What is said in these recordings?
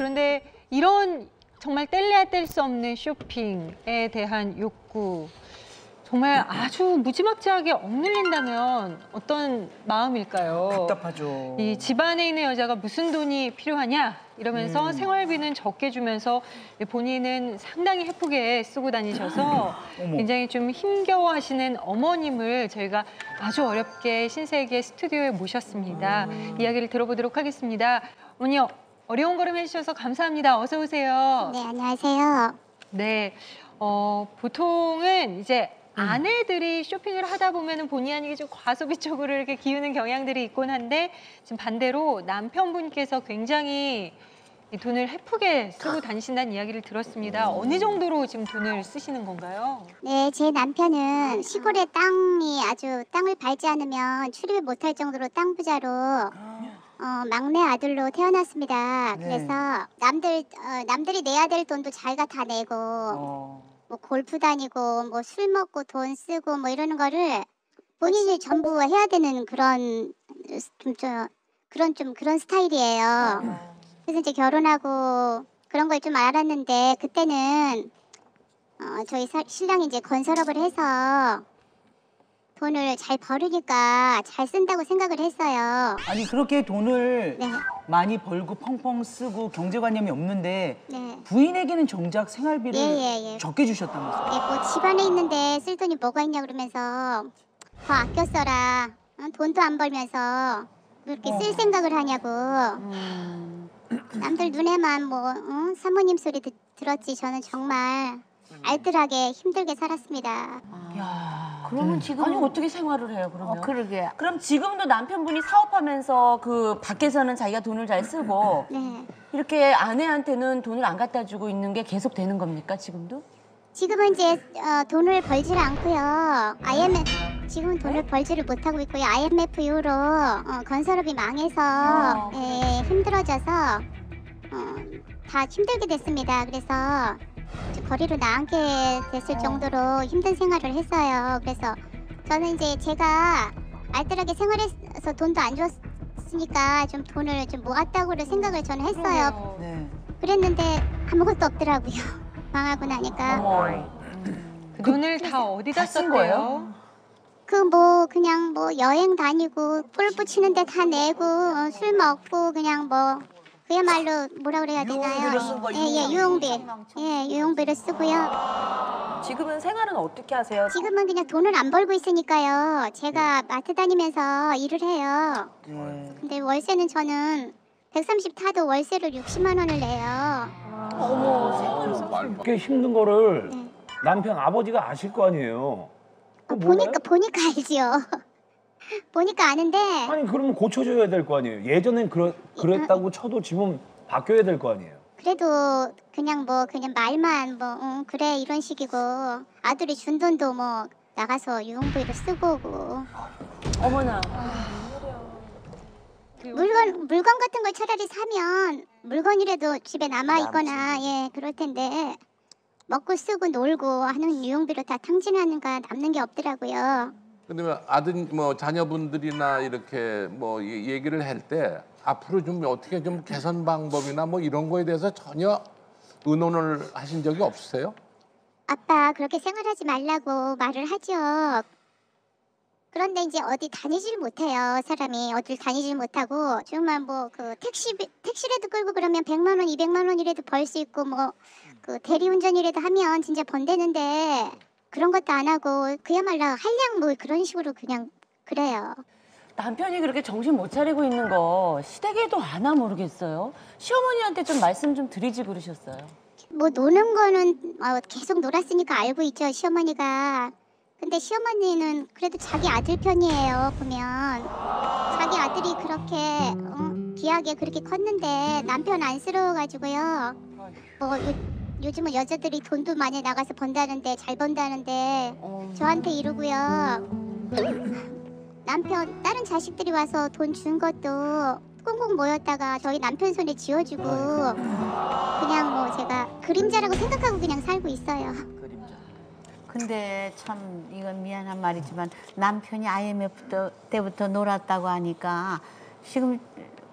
그런데 이런 정말 뗄래야 뗄 수 없는 쇼핑에 대한 욕구, 정말 아주 무지막지하게 억눌린다면 어떤 마음일까요? 답답하죠. 이 집안에 있는 여자가 무슨 돈이 필요하냐 이러면서 생활비는 적게 주면서 본인은 상당히 헤프게 쓰고 다니셔서 굉장히 좀 힘겨워하시는 어머님을 저희가 아주 어렵게 신세계 스튜디오에 모셨습니다. 이야기를 들어보도록 하겠습니다. 어머니, 어려운 걸음 해주셔서 감사합니다. 어서 오세요. 네, 안녕하세요. 네, 보통은 이제 아내들이 쇼핑을 하다 보면 본의 아니게 좀 과소비 쪽으로 이렇게 기우는 경향들이 있곤 한데 지금 반대로 남편분께서 굉장히 이 돈을 헤프게 쓰고 다니신다는 이야기를 들었습니다. 어느 정도로 지금 돈을 쓰시는 건가요? 네, 제 남편은 시골에 땅을 밟지 않으면 출입을 못할 정도로 땅 부자로 막내 아들로 태어났습니다. 네. 그래서 남들이 내야 될 돈도 자기가 다 내고 뭐 골프 다니고 뭐 술 먹고 돈 쓰고 뭐 이러는 거를 본인이 전부 해야 되는 그런 스타일이에요. 그래서 이제 결혼하고 그런 걸 좀 알았는데 그때는 저희 신랑이 이제 건설업을 해서 돈을 잘 벌으니까 잘 쓴다고 생각을 했어요. 아니 그렇게 돈을 네. 많이 벌고 펑펑 쓰고 경제관념이 없는데 네. 부인에게는 정작 생활비를 예. 적게 주셨다면서요? 네, 뭐 집안에 있는데 쓸 돈이 뭐가 있냐 그러면서 더 아껴 써라. 돈도 안 벌면서 그렇게 쓸 생각을 하냐고. 남들 눈에만 뭐 사모님 소리 들었지 저는 정말 알뜰하게 힘들게 살았습니다. 그러면 지금 아니 어떻게 생활을 해요 그러면? 그러게. 그럼 지금도 남편분이 사업하면서 그 밖에서는 자기가 돈을 잘 쓰고 네. 이렇게 아내한테는 돈을 안 갖다 주고 있는 게 계속 되는 겁니까 지금도? 지금은 이제 돈을 벌지를 않고요. 지금은 돈을 벌지를 못하고 있고요. IMF 이후로 건설업이 망해서 힘들어져서 다 힘들게 됐습니다. 그래서 거리로 나앉게 됐을 정도로 힘든 생활을 했어요. 그래서 저는 이제 제가 알뜰하게 생활해서 돈도 안 줬으니까 좀 돈을 좀 모았다고 생각을 저는 했어요. 네. 그랬는데 아무것도 없더라고요. 망하고 나니까. 그 돈을 다 어디다 쓴 썼대요? 거예요? 그냥 여행 다니고 골프 치는 데 다 내고 술 먹고 그냥 그야말로 뭐라 그래야 되나요? 유흥비로 쓴 거, 유흥비. 유흥비를 쓰고요. 지금은 생활은 어떻게 하세요? 지금은 그냥 돈을 안 벌고 있으니까요. 제가 마트 다니면서 일을 해요. 네. 근데 월세는 저는 130 타도 월세를 60만 원을 내요. 그렇게 힘든 거를 네. 남편 아버지가 아실 거 아니에요. 그거 몰라요? 보니까 알지요. 보니까 아는데 아니 그러면 고쳐줘야 될 거 아니에요. 예전엔 그랬다고 쳐도 지금 바뀌어야 될 거 아니에요. 그래도 그냥 말만 그래 이런 식이고 아들이 준 돈도 나가서 유흥비로 쓰고 오고 어머나. 물건 같은 걸 차라리 사면 물건이라도 집에 남아 있거나 그럴 텐데 먹고 쓰고 놀고 하는 유흥비로 다 탕진하는가 남는 게 없더라고요. 근데 자녀분들이나 이렇게 얘기를 할 때 앞으로 좀 어떻게 좀 개선 방법이나 이런 거에 대해서 전혀 의논을 하신 적이 없으세요? 아빠 그렇게 생활하지 말라고 말을 하죠. 그런데 이제 어디 다니질 못해요. 사람이 어딜 다니질 못하고 정말 택시라도 끌고 그러면 100만 원, 200만 원이라도 벌 수 있고 대리운전이라도 하면 진짜 번되는데 그런 것도 안 하고 그야말로 한량 그런 식으로 그냥 그래요. 남편이 그렇게 정신 못 차리고 있는 거 시댁에도 아나 모르겠어요. 시어머니한테 좀 말씀 좀 드리지 그러셨어요. 노는 거는 계속 놀았으니까 알고 있죠, 시어머니가. 근데 시어머니는 그래도 자기 아들 편이에요, 보면. 자기 아들이 그렇게 귀하게 그렇게 컸는데 남편 안쓰러워가지고요. 요즘은 여자들이 돈도 많이 나가서 번다는데 잘 번다는데 저한테 이러고요. 다른 자식들이 와서 돈 준 것도 꽁꽁 모였다가 저희 남편 손에 쥐어주고 그냥 제가 그림자라고 생각하고 그냥 살고 있어요. 근데 참 이건 미안한 말이지만 남편이 IMF 때부터 놀았다고 하니까 지금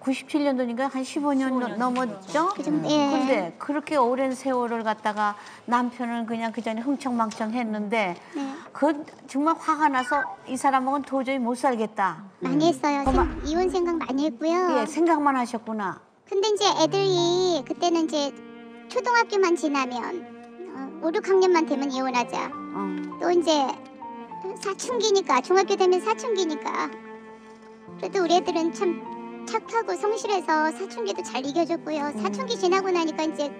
97년도니까 한 15년 넘었죠? 좀, 예. 근데 그렇게 오랜 세월을 갖다가 남편은 그냥 그 전에 흥청망청 했는데 네. 그 정말 화가 나서 이 사람하고는 도저히 못 살겠다. 많이 했어요. 이혼 생각 많이 했고요. 예, 생각만 하셨구나. 근데 이제 애들이 그때는 이제 초등학교만 지나면 5, 6학년만 되면 이혼하자. 또 이제 사춘기니까 중학교 되면 사춘기니까 그래도 우리 애들은 참 착하고 성실해서 사춘기도 잘 이겨줬고요. 사춘기 지나고 나니까 이제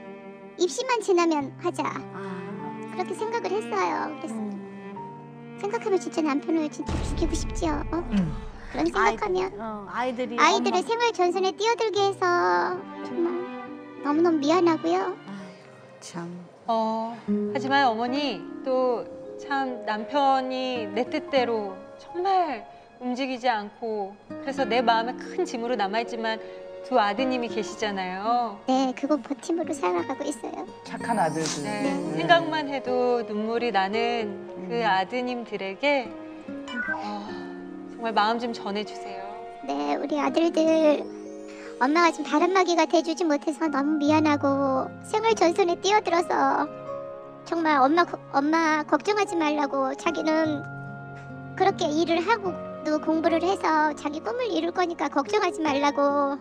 입시만 지나면 하자. 그렇게 생각을 했어요. 그래서 생각하면 진짜 남편을 진짜 죽이고 싶지요. 그런 생각하면 아이들의 생활 전선에 뛰어들게 해서 정말 너무너무 미안하고요. 참. 하지만 어머니 또 참 남편이 내 뜻대로 정말 움직이지 않고 그래서 내 마음에 큰 짐으로 남아있지만 두 아드님이 계시잖아요. 네, 그거 버팀으로 살아가고 있어요. 착한 아들들. 네, 생각만 해도 눈물이 나는 그 아드님들에게 정말 마음 좀 전해주세요. 네, 우리 아들들 엄마가 좀 바람막이가 돼주지 못해서 너무 미안하고 생활 전선에 뛰어들어서 정말 엄마 걱정하지 말라고 자기는 그렇게 일을 하고 또 공부를 해서 자기 꿈을 이룰 거니까 걱정하지 말라고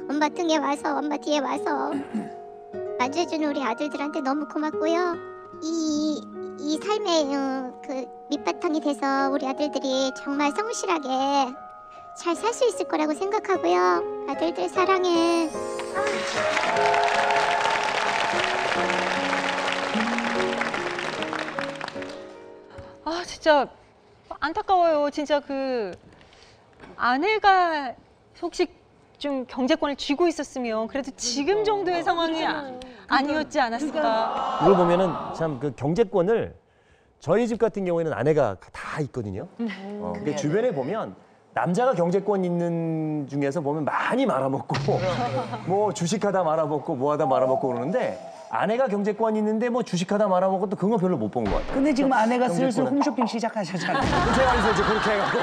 엄마 등에 와서 엄마 뒤에 와서 맞아주는 우리 아들들한테 너무 고맙고요. 이 삶의 그 밑바탕이 돼서 우리 아들들이 정말 성실하게 잘 살 수 있을 거라고 생각하고요. 아들들 사랑해. 진짜 안타까워요. 진짜 그 아내가 혹시 좀 경제권을 쥐고 있었으면 그래도 지금 정도의 상황이 아니었지 않았을까. 이걸 보면은 참 그 경제권을 저희 집 같은 경우에는 아내가 다 있거든요. 근데 주변에 보면 남자가 경제권 있는 중에서 보면 많이 말아먹고 뭐 주식하다 말아먹고 뭐하다 말아먹고 그러는데 아내가 경제권 있는데 뭐 주식하다 말아먹고 또 그건 별로 못 본 것 같아요. 근데 지금 아내가 슬슬 경제권은- 홈쇼핑 시작하셨잖아요. 제가 그래서 이제 그렇게 해갖고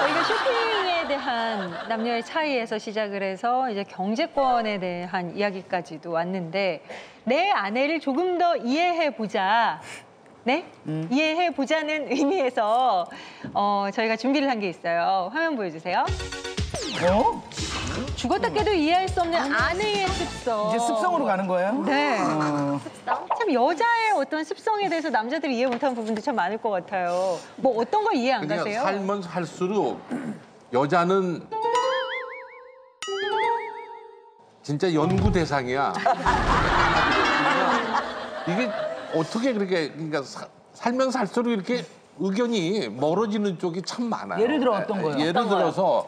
저희가 쇼핑에 대한 남녀의 차이에서 시작을 해서 이제 경제권에 대한 이야기까지도 왔는데 내 아내를 조금 더 이해해 보자. 네? 이해해 보자는 의미에서 저희가 준비를 한 게 있어요. 화면 보여주세요. 죽었다 깨도 이해할 수 없는 아내의 습성. 이제 습성으로 가는 거예요? 네. 참 여자의 어떤 습성에 대해서 남자들이 이해 못하는 부분도 참 많을 것 같아요. 뭐 어떤 거 이해 안 그냥 가세요? 살면 살수록 여자는 진짜 연구 대상이야. 이게 어떻게 그렇게 그러니까 살면 살수록 이렇게 의견이 멀어지는 쪽이 참 많아요. 예를 들어 어떤 거요? 예를 들어서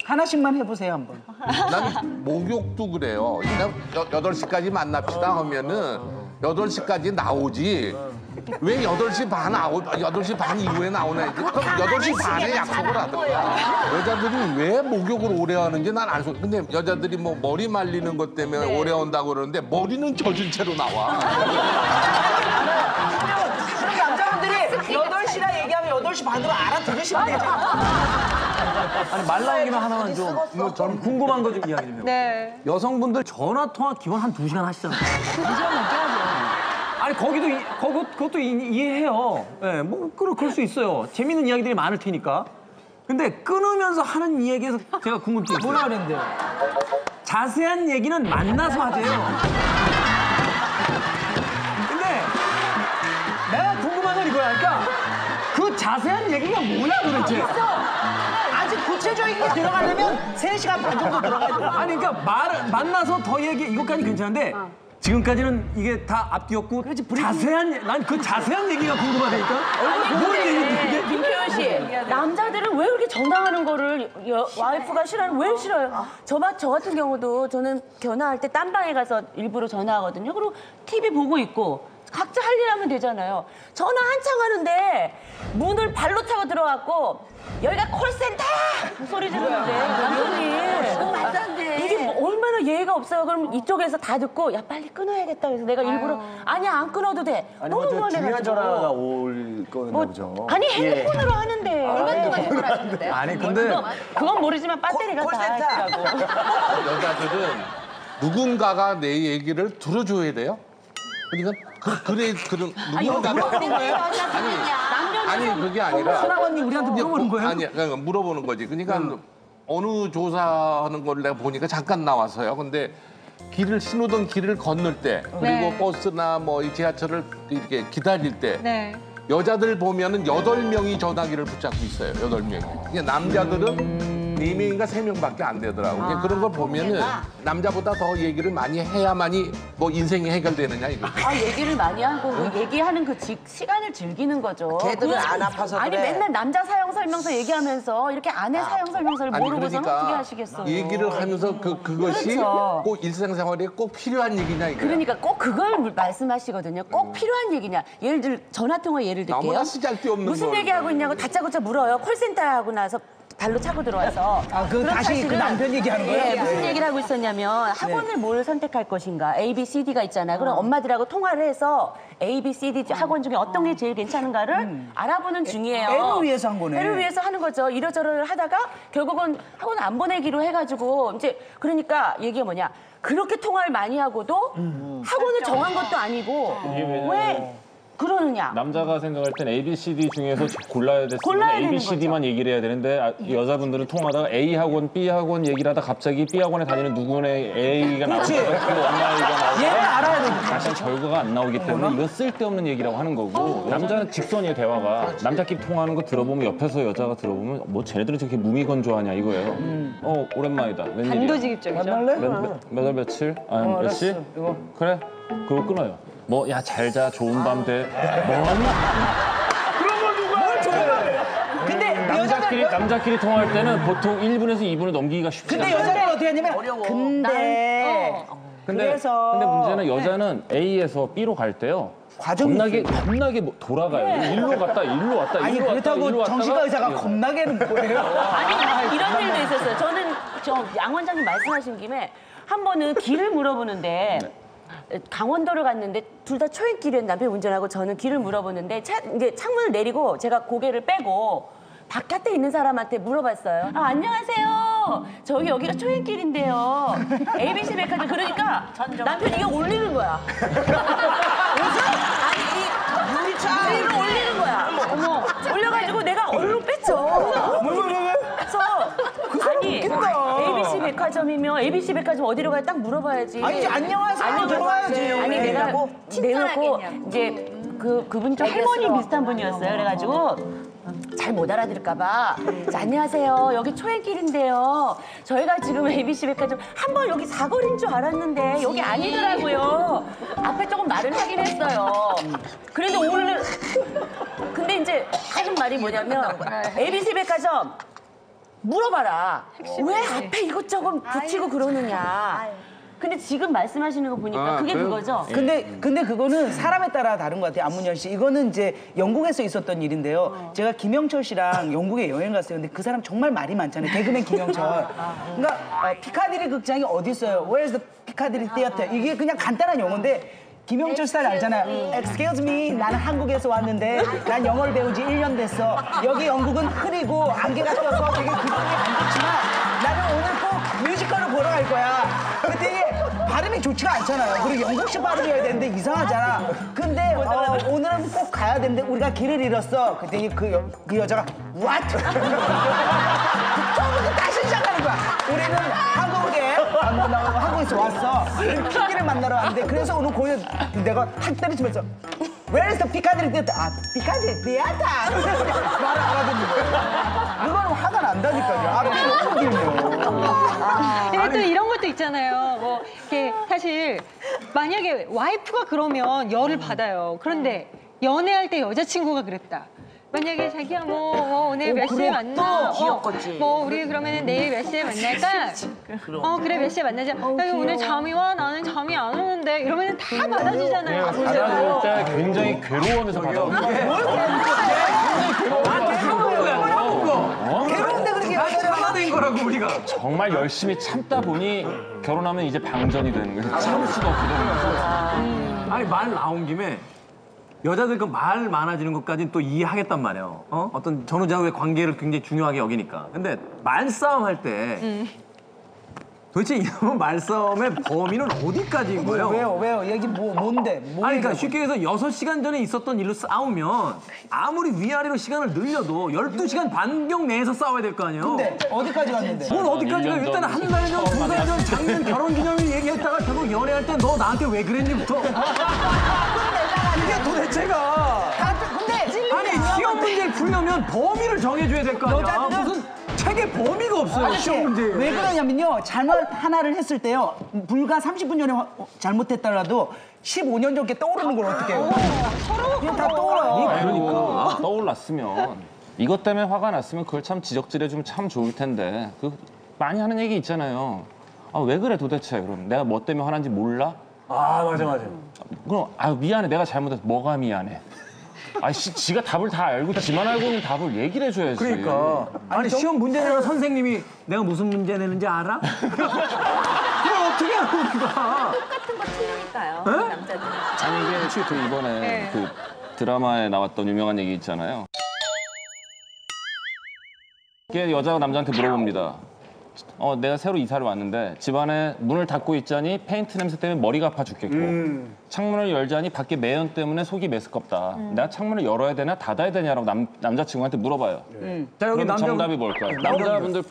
하나씩만 해보세요 한번. 난 목욕도 그래요. 그냥 8시까지 만납시다 하면은 8시까지 나오지. 왜 8시 반 8시 반 이후에 나오나? 그럼 8시 반에 약속을 하더라고요. 여자들이 왜 목욕을 오래 하는지 난 알 수 없어. 근데 여자들이 뭐 머리 말리는 것 때문에 오래 온다고 그러는데 머리는 젖은 채로 나와. 그럼 남자분들이 8시라 얘기하면 8시 반으로 알아들으시면 되죠. 아니 말 나오기만 하나만 좀 뭐 저는 궁금한 거 좀 이야기 좀 해요. 네. 여성분들 전화 통화 기본 한 2시간 하시잖아요. 2시간 넘게 하죠. 아니 그것도 이해해요. 예, 뭐 그럴 수 있어요. 재밌는 이야기들이 많을 테니까. 근데 끊으면서 하는 이야기에서 제가 궁금증이 있어요. 뭐라 그랬는데요? 자세한 얘기는 만나서 하재요. 근데 내가 궁금한 건 이거야. 그러니까 그 자세한 얘기가 뭐야 도대체? 아직 구체적인 게 들어가려면 3시간 반 정도 들어가야 돼요. 아니 그러니까 만나서 더 얘기 이것까지 괜찮은데 지금까지는 이게 다 앞뒤였고 난 그 자세한 얘기가 궁금하다니까. 뭔 얘기인데 이게? 김태현 씨, 남자들은 왜 그렇게 전화하는 거를 와이프가 싫어하는 왜 싫어요? 저 같은 경우도 저는 견화할 때 딴방에 가서 일부러 전화하거든요. 그리고 TV 보고 있고 각자 할 일 하면 되잖아요. 전화 한창 하는데 문을 발로 차고 들어갔고 여기가 콜센터 소리 지르는데 남편이 말도 안 돼. 이게 뭐 얼마나 진짜 예의가 없어요. 그럼 이쪽에서 다 듣고 야 빨리 끊어야겠다. 그래서 내가 일부러 아니야 안 끊어도 돼. 너무 중요한 불안해가지고. 전화가 올 거나 보죠. 아니 핸드폰으로 하는데. 얼마 동안 그걸 하셨는데? 아니 근데 그건 모르지만 배터리가 다 있더라고. 여자들은 누군가가 내 얘기를 들어줘야 돼요. 그러니까 그래 그런 누군가가 아니 그게 아니라 사랑언니 우리한테 물어보는 거예요? 아니 그러니까 물어보는 거지. 그러니까 어느 조사하는 걸 내가 보니까 잠깐 나왔어요. 근데 신호등 길을 건널 때 그리고 네. 버스나 뭐 이 지하철을 이렇게 기다릴 때 네. 여자들 보면은 8명이 전화기를 붙잡고 있어요. 8명이. 그러니까 남자들은 4명인가 3명밖에 안 되더라고. 그러니까 그런 걸 보면은 남자보다 더 얘기를 많이 해야만이 뭐 인생이 해결되느냐 이거죠. 얘기를 많이 하고 그 얘기하는 그 시간을 즐기는 거죠. 걔들은 안 아파서 아니 그래. 맨날 남자 사형 설명서 얘기하면서 이렇게 아내 사형 설명서를 아니 모르고서는 어떻게 하시겠어요? 얘기를 하면서 그것이 그렇죠. 꼭 일상생활에 꼭 필요한 얘기냐 이거야. 그러니까 꼭 그걸 말씀하시거든요. 꼭 필요한 얘기냐. 예를 들 전화통화 예를 들게요. 너무나 쓰잘데없는 무슨 걸. 얘기하고 있냐고 다짜고짜 물어요. 콜센터 하고 나서 발로 차고 들어와서. 그 그럼 다시 그 사실은 남편 얘기하는 거예요? 예, 무슨 얘기를 하고 있었냐면 학원을 뭘 선택할 것인가. A, B, C, D가 있잖아요. 그럼 엄마들하고 통화를 해서 A, B, C, D 학원 중에 어떤 게 제일 괜찮은가를 알아보는 중이에요. 애를 위해서 한 거네. 애를 위해서 하는 거죠. 이러저러 하다가 결국은 학원 안 보내기로 해가지고 이제 그러니까 얘기가 뭐냐. 그렇게 통화를 많이 하고도 학원을 정한 것도 아니고 왜 그러느냐. 남자가 생각할 땐 A, B, C, D 중에서 골라야 됐으면 골라야 A, B, 되는 C, D만 얘기를 해야 되는데 여자분들은 통하다가 A 학원, B 학원 얘기를 하다 갑자기 B 학원에 다니는 누구네 A가 나오다가 그 엄마 A가 나오다가 얘를 알아야 돼. 다시 결과가 안 나오기 때문에 이건 쓸데없는 얘기라고 하는 거고 남자는 직선이에요 대화가. 남자끼리 통화하는 거 들어보면 옆에서 여자가 들어보면 뭐 쟤네들은 저렇게 무미건조하냐 이거예요. 오랜만이다. 웬일이야. 단도직입적이죠. 몇 월 며칠? 몇 시? 그래? 그러고 끊어요. 뭐 야 잘 자 좋은 밤 돼. 근데 남자끼리 통화할 때는 보통 1분에서 2분을 넘기기가 쉽지 근데 않아요. 여자는 어떻게 하냐면 근데 그래서 근데 문제는 여자는 A에서 B로 갈 때요. 과정이 겁나게 돌아가요. 일로 갔다 일로 왔다 아니 일로 왔다 일로 그렇다고 왔다가 정신과 의사가 겁나게는 뭐예요? 아니 이런 일도 있었어요. 저는 양 원장님 말씀하신 김에 한 번은 길을 물어보는데 강원도를 갔는데 둘 다 초행길이었는데 남편이 운전하고 저는 길을 물어보는데 이제 창문을 내리고 제가 고개를 빼고 바깥에 있는 사람한테 물어봤어요. 안녕하세요. 저기 여기가 초행길인데요. ABC 백화점. 그러니까 남편이 이게 올리는 거야. 아니 유리를 올리는 거야. 어머. 올려가지고 내가 얼른 뺐죠. 그래서 아니 ABC 백화점이면 ABC 백화점 어디로 가야 딱 물어봐야지. 아니 안녕하세요 들어와야지. 아니 내가 내놓고 이제 그분이 좀 할머니 비슷한 분이었어요. 그래가지고 잘 못 알아들을까봐 안녕하세요. 여기 초행길인데요. 저희가 지금 ABC 백화점 한 번 여기 사거리인 줄 알았는데 여기 아니더라고요. 앞에 조금 말을 하긴 했어요. 그런데 오늘 근데 이제 하는 말이 뭐냐면 ABC 백화점 물어봐라. 왜 앞에 이것저것 붙이고 그러느냐. 근데 지금 말씀하시는 거 보니까 그게 그거죠? 근데 그거는 사람에 따라 다른 것 같아요. 안문현 씨. 이거는 이제 영국에서 있었던 일인데요. 제가 김영철 씨랑 영국에 여행 갔어요. 근데 그 사람 정말 말이 많잖아요. 개그맨 김영철. 그러니까 피카디리 극장이 어디 있어요? Where's the Piccadilly Theatre? 이게 그냥 간단한 용어인데 김영철 스타일 알잖아요. Excuse me, 나는 한국에서 왔는데 난 영어를 배운 지 1년 됐어. 여기 영국은 흐리고 안개가 껴서 되게 기분이 안 좋지만 나는 오늘 꼭 뮤지컬을 보러 갈 거야. 근데 발음이 좋지가 않잖아요. 그리고 영국식 발음이어야 되는데 이상하잖아. 근데 오늘은 꼭 가야 되는데 우리가 길을 잃었어. 그때 그 여자가 What? 처음부터 다시 시작하는 거야. 우리는 한국에서 왔어. 우리 PD를 만나러 왔는데 그래서 오늘 공연 내가 탁 때리치면서 Where is the Piccadilly Theatre? Piccadilly Theatre. 말을 알아듣는 거야. 그거는 화가 난다니까요. 앞이 너무 길네요. 근데 또 이런 것도 있잖아요. 뭐 이렇게 사실 만약에 와이프가 그러면 열을 받아요. 그런데 연애할 때 여자친구가 그랬다. 만약에 자기야 오늘 몇 시에 만나? 귀엽겠지. 우리 그러면은 내일 몇 시에 만날까? 그래 몇 시에 만나자. 자기 오늘 잠이 와? 나는 잠이 안 오는데 이러면 다 받아주잖아요. 받아줄 때 굉장히 괴로워하면서 받아줘요. 괴로운데 그렇게 여자를 거라고 우리가. 정말 열심히 참다 보니 결혼하면 이제 방전이 되는 거예요. 참을 수가 없게 되는 거예요. 아니 말 나온 김에 여자들 그 말 많아지는 것까지는 또 이해하겠단 말이에요. 어떤 전후자후의 관계를 굉장히 중요하게 여기니까. 근데 말싸움 할 때 도대체 이런 말싸움의 범위는 어디까지인 거예요? 왜요? 얘기 뭔데? 아니 그러니까 쉽게 해서 6시간 전에 있었던 일로 싸우면 아무리 위아래로 시간을 늘려도 12시간 반경 내에서 싸워야 될 거 아니에요? 근데 어디까지 갔는데? 뭘 어디까지가 일단 한 달 전, 2달 전 작년 결혼기념일 얘기했다가 결국 연애할 때 너 나한테 왜 그랬니부터 이게 도대체가 아니 시험 문제를 풀려면 범위를 정해줘야 될 거 아니야. 무슨 책에 범위가 없어요. 시험 문제. 왜 그러냐면요. 잘못 하나를 했을 때요. 불과 30분 전에 잘못했더라도 15년 전께 떠오르는 걸 어떻게 해요? 그냥 다 떠올라요. 그러니까 떠올랐으면 이것 때문에 화가 났으면 그걸 참 지적질해주면 참 좋을 텐데 그 많이 하는 얘기 있잖아요. 아, 왜 그래 도대체? 그럼 내가 뭐 때문에 화난지 몰라? 아, 맞아. 그럼 미안해 내가 잘못해서 뭐가 미안해? 지가 답을 다 알고 지만 알고 있는 답을 얘기를 해줘야지. 그러니까 아니 시험 문제 내는 선생님이 내가 무슨 문제 내는지 알아? 그럼 어떻게 하는 거야? 똑같은 거 틀리니까요. 에? 남자들. 아니 이게 혹시 그 이번에 그 드라마에 나왔던 유명한 얘기 있잖아요. 이게 여자가 남자한테 물어봅니다. 내가 새로 이사를 왔는데 집안에 문을 닫고 있자니 페인트 냄새 때문에 머리가 아파 죽겠고 창문을 열자니 밖에 매연 때문에 속이 메스껍다. 내가 창문을 열어야 되나 닫아야 되냐라고 남자친구한테 물어봐요. 자 여기 그럼 정답이 뭘까요? 남자분들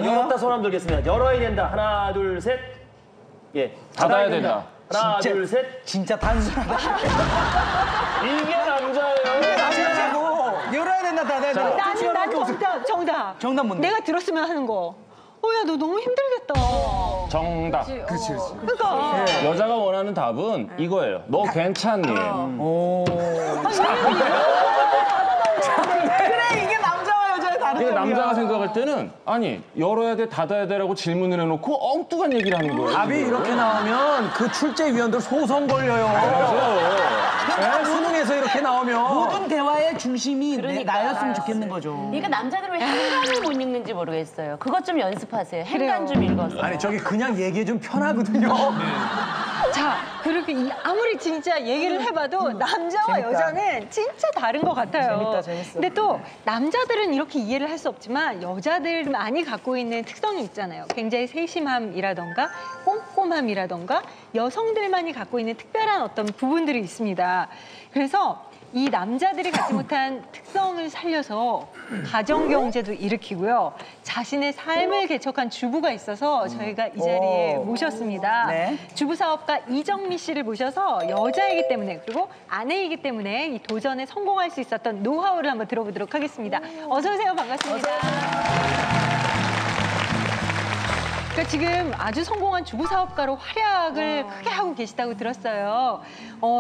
열었다 손 한번 들겠습니다. 열어야 된다. 하나, 둘, 셋. 예. 닫아야 된다. 하나, 둘, 셋. 진짜 단순하다. 이게 남자예요. 남자고 열어야 된다, 닫아야 된다. 나는 정답. 정답 뭔데? 내가 들었으면 하는 거. 야, 너 너무 힘들겠다. 정답. 그렇지. 그러니까. 여자가 원하는 답은 이거예요. 너 괜찮니? 그래, 이게 남자와 여자의 다른 이게 점이야. 남자가 생각할 때는 아니 열어야 돼 닫아야 돼라고 질문을 해놓고 엉뚱한 얘기를 하는 거예요. 답이 이렇게 나오면 그 출제위원들 소송 걸려요. 네, 수능에서 이렇게 나오면 모든 대화의 중심이 그러니까. 나였으면 좋겠는 거죠. 그러니까 남자들은 왜 행간을 못 읽는지 모르겠어요. 그것 좀 연습하세요. 행간 좀 읽어서. 아니 저기 그냥 얘기해 좀 편하거든요. 자, 그렇게 아무리 진짜 얘기를 해봐도 남자와 재밌다. 여자는 진짜 다른 것 같아요. 재밌어. 근데 또 남자들은 이렇게 이해를 할 수 없지만 여자들만이 갖고 있는 특성이 있잖아요. 굉장히 세심함이라던가 꼼꼼함이라던가 여성들만이 갖고 있는 특별한 어떤 부분들이 있습니다. 그래서 이 남자들이 갖지 못한 특성을 살려서 가정 경제도 일으키고요. 자신의 삶을 개척한 주부가 있어서 저희가 이 자리에 모셨습니다. 네. 주부 사업가 이정미 씨를 모셔서 여자이기 때문에 그리고 아내이기 때문에 이 도전에 성공할 수 있었던 노하우를 한번 들어보도록 하겠습니다. 어서 오세요. 반갑습니다. 그러니까 지금 아주 성공한 주부 사업가로 활약을 크게 하고 계시다고 들었어요.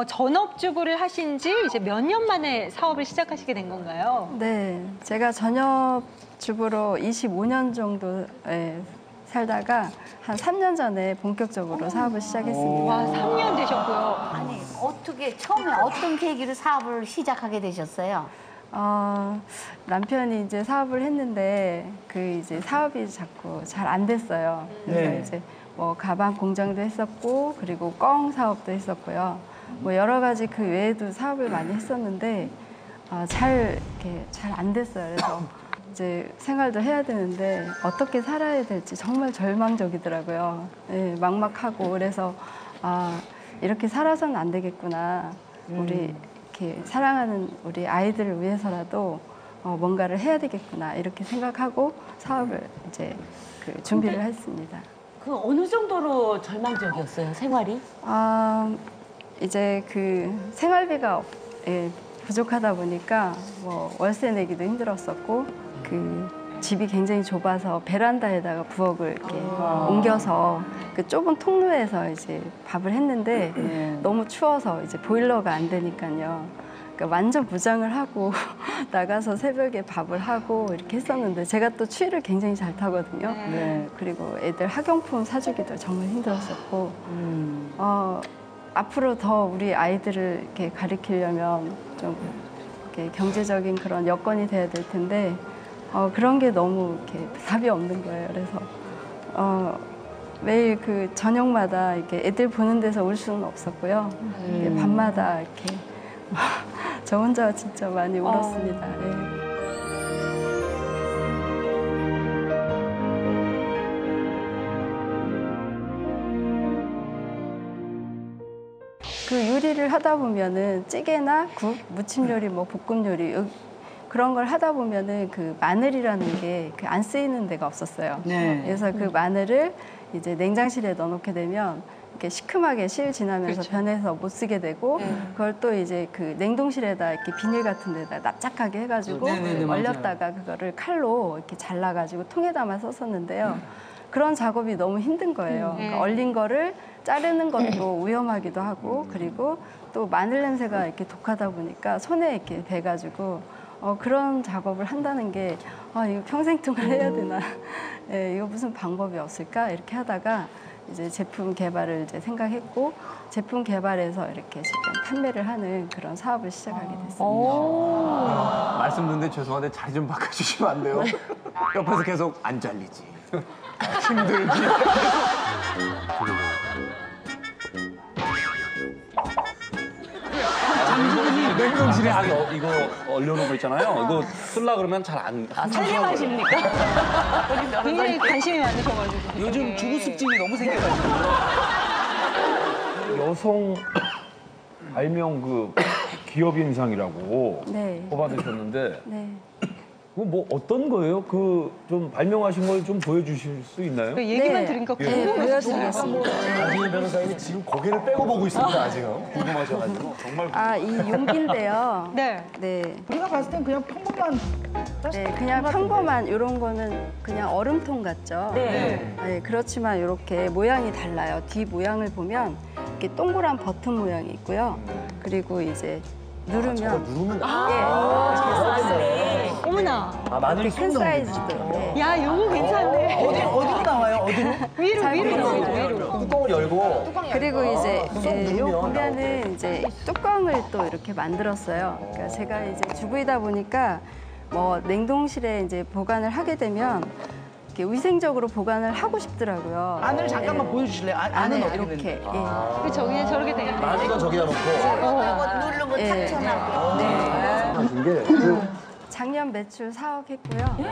전업주부를 하신 지 이제 몇 년 만에 사업을 시작하시게 된 건가요? 네, 제가 전업주부로 25년 정도 살다가 한 3년 전에 본격적으로 사업을 시작했습니다. 와, 3년 되셨고요. 아니 어떻게 처음에 어떤 계기로 사업을 시작하게 되셨어요? 남편이 이제 사업을 했는데 그 이제 사업이 자꾸 잘 안 됐어요. 그래서 네. 이제 뭐 가방 공장도 했었고 그리고 껌 사업도 했었고요. 뭐 여러 가지 그 외에도 사업을 많이 했었는데 잘 안 됐어요. 그래서 이제 생활도 해야 되는데 어떻게 살아야 될지 정말 절망적이더라고요. 네, 막막하고 그래서 이렇게 살아서는 안 되겠구나. 우리 이렇게 사랑하는 우리 아이들을 위해서라도 뭔가를 해야 되겠구나 이렇게 생각하고 사업을 이제 준비를 했습니다. 그 어느 정도로 절망적이었어요, 생활이? 이제 그 생활비가 부족하다 보니까 뭐 월세 내기도 힘들었었고 그 집이 굉장히 좁아서 베란다에다가 부엌을 이렇게 옮겨서 그 좁은 통로에서 이제 밥을 했는데 너무 추워서 이제 보일러가 안 되니까요. 그러니까 완전 무장을 하고 나가서 새벽에 밥을 하고 이렇게 했었는데 제가 또 추위를 굉장히 잘 타거든요. 그리고 애들 학용품 사주기도 정말 힘들었었고 앞으로 더 우리 아이들을 이렇게 가리키려면 좀 이렇게 경제적인 그런 여건이 돼야 될 텐데 그런 게 너무 이렇게 답이 없는 거예요. 그래서 매일 그 저녁마다 이렇게 애들 보는 데서 울 수는 없었고요. 이렇게 밤마다 이렇게 저 혼자 진짜 많이 울었습니다. 예. 그 요리를 하다 보면은 찌개나 국, 무침 요리, 뭐 볶음 요리 그런 걸 하다 보면은 그 마늘이라는 게 안 쓰이는 데가 없었어요. 네. 그래서 그 마늘을 이제 냉장실에 넣어놓게 되면 이렇게 시큼하게 시일 지나면서 그렇죠. 변해서 못 쓰게 되고 그걸 또 이제 그 냉동실에다 이렇게 비닐 같은 데다 납작하게 해가지고 네네네, 맞아요. 얼렸다가 그거를 칼로 이렇게 잘라가지고 통에 담아 썼었는데요. 그런 작업이 너무 힘든 거예요. 그러니까 얼린 거를 자르는 것도 위험하기도 하고 그리고 또 마늘 냄새가 이렇게 독하다 보니까 손에 이렇게 배가지고 그런 작업을 한다는 게 이거 평생 동안 해야 되나? 예, 이거 무슨 방법이 없을까? 이렇게 하다가 이제 제품 개발을 이제 생각했고 제품 개발해서 이렇게 지금 판매를 하는 그런 사업을 시작하게 됐습니다. 말씀 듣는데 죄송한데 자리 좀 바꿔주시면 안 돼요? 옆에서 계속 안 잘리지. 힘들지. 냉동실에 이거 얼려놓은 거 있잖아요. 이거 쓸라 그러면 잘 안. 살림하십니까? 굉장히 관심이 많으셔가지고. 요즘 주부 습진이 너무 생겨가지고. 여성 발명 그 기업인상이라고 네. 뽑아주셨는데 네. 그거 뭐 어떤 거예요? 그 좀 발명하신 걸 좀 보여주실 수 있나요? 그 얘기만 들으니까 네, 궁금해서. 보여드리겠습니다. 안진희 변호사님이 지금 고개를 빼고 보고 있습니다. 지금 궁금하셔가지고 정말. 이 용기인데요. 네. 네. 우리가 봤을 땐 그냥 평범한 네, 그냥 평범한 이런 거는 그냥 얼음통 같죠. 네. 네, 그렇지만 이렇게 모양이 달라요. 뒤 모양을 보면 이렇게 동그란 버튼 모양이 있고요. 그리고 이제 누르면 누르면 어머나. 마늘이 큰 사이즈도. 네. 야, 요거 괜찮네. 어디로 나와요? 어디로? 위로, 잘 위로 모르겠어요. 나오죠, 위로. 뚜껑을 열고 그리고 이제 쏙 누르면 요 보면은 이제 뚜껑을 또 이렇게 만들었어요. 그러니까 제가 이제 주부이다 보니까 뭐 냉동실에 이제 보관을 하게 되면 이렇게 위생적으로 보관을 하고 싶더라고요. 안을 잠깐만 예. 보여주실래요? 안은 안에 어떻게 이렇게. 되는지. 예. 그 저기 저렇게 돼 있네. 마늘은 저기다 놓고. 누르면 예. 탁천하고. 네. 하신 게 그 작년 매출 4억 했고요. 네,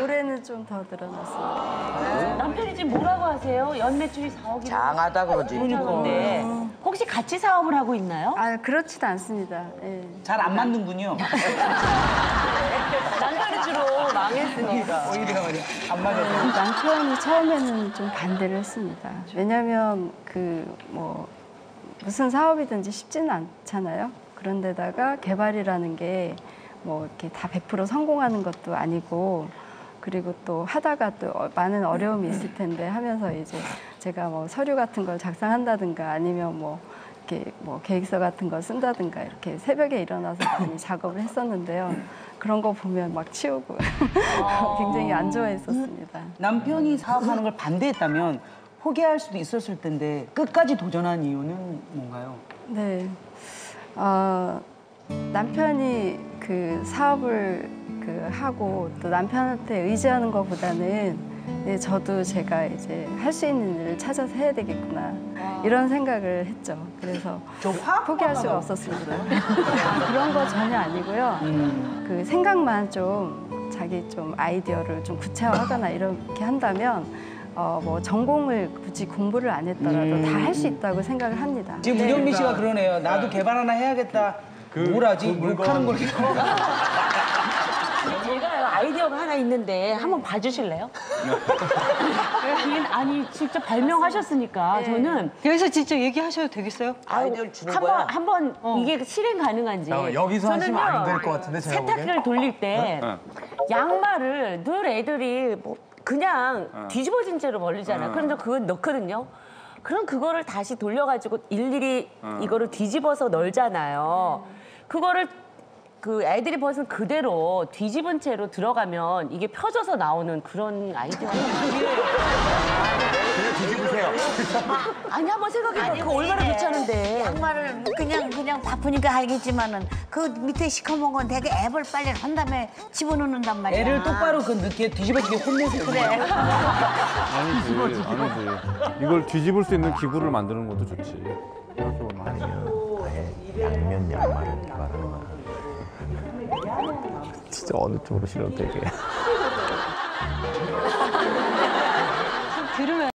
올해는 좀 더 늘어났습니다. 남편이 지금 뭐라고 하세요? 연 매출이 4억이라고. 장하다 그러지. 괜찮은데 혹시 같이 사업을 하고 있나요? 그렇지도 않습니다. 예. 잘 안 맞는군요. 남편이 주로 망했으니까. 오히려 말이야. 안 맞아요. 남편이 처음에는 좀 반대를 했습니다. 왜냐하면 그 뭐 무슨 사업이든지 쉽지는 않잖아요. 그런데다가 개발이라는 게 뭐 이렇게 다 100% 성공하는 것도 아니고 그리고 또 하다가 또 많은 어려움이 있을 텐데 하면서 이제 제가 뭐 서류 같은 걸 작성한다든가 아니면 뭐 이렇게 뭐 계획서 같은 걸 쓴다든가 이렇게 새벽에 일어나서 많이 작업을 했었는데요. 그런 거 보면 막 치우고 굉장히 안 좋아했었습니다. 남편이 사업하는 걸 반대했다면 포기할 수도 있었을 텐데 끝까지 도전한 이유는 뭔가요? 네. 남편이 그 사업을 하고 또 남편한테 의지하는 것보다는 네, 저도 제가 이제 할 수 있는 일을 찾아서 해야 되겠구나 이런 생각을 했죠. 그래서 포기할 수가 없었습니다. 그런 거 전혀 아니고요. 그 생각만 좀 자기 좀 아이디어를 좀 구체화하거나 이렇게 한다면 뭐 전공을 굳이 공부를 안 했더라도 다 할 수 있다고 생각을 합니다. 지금 문영민 씨가 그러네요. 나도 개발 하나 해야겠다. 뭘 하지? 욕하는 걸. 제가 아이디어가 하나 있는데 한번 봐주실래요? 아니 진짜 발명하셨으니까 저는 여기서 진짜 얘기하셔도 되겠어요? 아이디어를 주는 거야. 한번 이게 실행 가능한지. 여기서 하시면 안 될 저는요, 것 같은데 제가 보기엔. 세탁기를 돌릴 때 양말을 늘 애들이 뭐 그냥 뒤집어진 채로 벌리잖아요. 그런데 그건 넣거든요. 그럼 그거를 다시 돌려가지고 일일이 이거를 뒤집어서 널잖아요. 그거를 그 애들이 벗은 그대로 뒤집은 채로 들어가면 이게 펴져서 나오는 그런 아이디어가 그냥 뒤집으세요. 아니 한번 생각해봐. 그거 얼마나 귀찮은데. 양말을 그냥 바쁘니까 알겠지만은 그 밑에 시커먼 건 되게 앱을 빨리 한 다음에 집어넣는단 말이야. 애를 똑바로 그 늦게 뒤집어지게 혼내세요. 그래. 아니지. 이걸 뒤집을 수 있는 기구를 만드는 것도 좋지. 양면 양말을 개발하는 거야. 진짜 어느 쪽으로 신어도 되게. 들으면